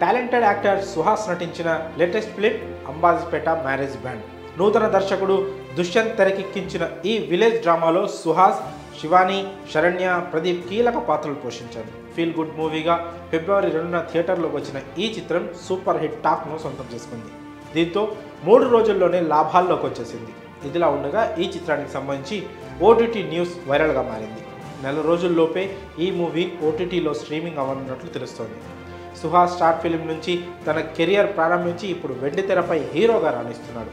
Talented actor Suhas నటించిన latest film Ambajipeta marriage band. నూతన దర్శకుడు దుష్యంత్ తెరకెక్కించిన ఈ విలేజ్ డ్రామాలో సుహాస్, శివాని, శరణ్య, ప్రదీప్ కీలక పాత్రలు పోషించారు. ఫీల్ గుడ్ మూవీగా ఫిబ్రవరి 2న థియేటర్లోకి వచ్చిన ఈ చిత్రం సూపర్ హిట్ టాక్ను సొంతం చేసుకుంది. దీంతో 3 రోజుల్లోనే లాభాల్లోకి వచ్చేసింది. ఇదిలా ఉండగా ఈ చిత్రానికి సంబంధించి ఓటీటీ న్యూస్ వైరల్గా మారింది. నెల రోజుల్లోపే ఈ మూవీ ఓటీటీలో స్ట్రీమింగ్ అవ్వనున్నట్లు తెలుస్తోంది. సుహాస్ స్టార్ ఫిలిం నుంచి తన కెరియర్ ప్రారంభించి ఇప్పుడు వెండితెరపై హీరోగా రాణిస్తున్నాడు.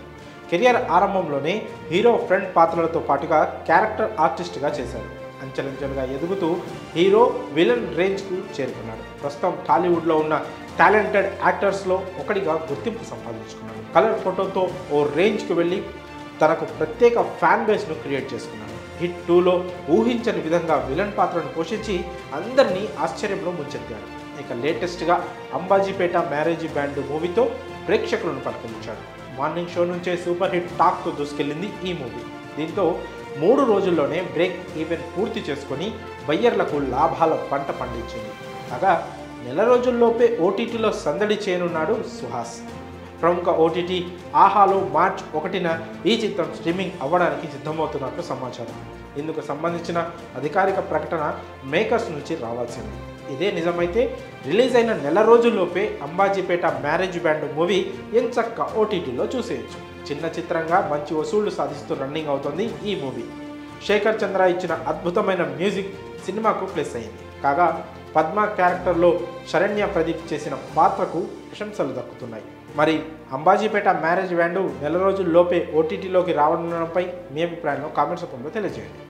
కెరియర్ ఆరంభంలోనే హీరో ఫ్రెండ్ పాత్రలతో పాటుగా క్యారెక్టర్ ఆర్టిస్ట్గా చేశాడు. అంచెలంచెలుగా ఎదుగుతూ హీరో విలన్ రేంజ్కు చేరుకున్నాడు. ప్రస్తుతం టాలీవుడ్లో ఉన్న టాలెంటెడ్ యాక్టర్స్లో ఒకటిగా గుర్తింపు సంపాదించుకున్నాడు. కలర్ ఫోటోతో ఓ రేంజ్కి వెళ్ళి తనకు ప్రత్యేక ఫ్యాన్ బేస్ను క్రియేట్ చేసుకున్నాడు. హిట్ 2లో ఊహించని విధంగా విలన్ పాత్రను పోషించి అందరినీ ఆశ్చర్యంలో ముంచెత్తాడు. ఇక లేటెస్ట్గా అంబాజీపేట మ్యారేజ్ బ్యాండ్ మూవీతో ప్రేక్షకులను పట్టుకొచ్చాడు. మార్నింగ్ షో నుంచే సూపర్ హిట్ టాక్తో దూసుకెళ్ళింది ఈ మూవీ. దీంతో 3 రోజుల్లోనే బ్రేక్ ఈవెన్ పూర్తి చేసుకొని బయ్యర్లకు లాభాల పంట పండించింది. కాగా నెల రోజుల్లోపే ఓటీటీలో సందడి చేయనున్నాడు సుహాస్. ప్రముఖ ఓటీటీ ఆహాలో మార్చ్ 1న ఈ చిత్రం స్ట్రీమింగ్ అవ్వడానికి సిద్ధమవుతున్నట్లు సమాచారం. ఇందుకు సంబంధించిన అధికారిక ప్రకటన మేకర్స్ నుంచి రావాల్సింది. ఇదే నిజమైతే రిలీజ్ అయిన నెల రోజుల్లోపే అంబాజీపేట మ్యారేజ్ బ్యాండ్ మూవీ ఎంచక్క ఓటీటీలో చూసేయచ్చు. చిన్న చిత్రంగా మంచి వసూళ్లు సాధిస్తూ రన్నింగ్ అవుతుంది ఈ మూవీ. శేఖర్ చంద్ర ఇచ్చిన అద్భుతమైన మ్యూజిక్ సినిమాకు ప్లస్ అయింది. కాగా పద్మ క్యారెక్టర్లో శరణ్య, ప్రదీప్ చేసిన పాత్రకు ప్రశంసలు దక్కుతున్నాయి. మరి అంబాజీపేట మ్యారేజ్ బ్యాండ్ నెల రోజుల్లోపే ఓటీటీలోకి రావడంపై మీ అభిప్రాయంలో కామెంట్స్ రూపంలో తెలియజేయండి.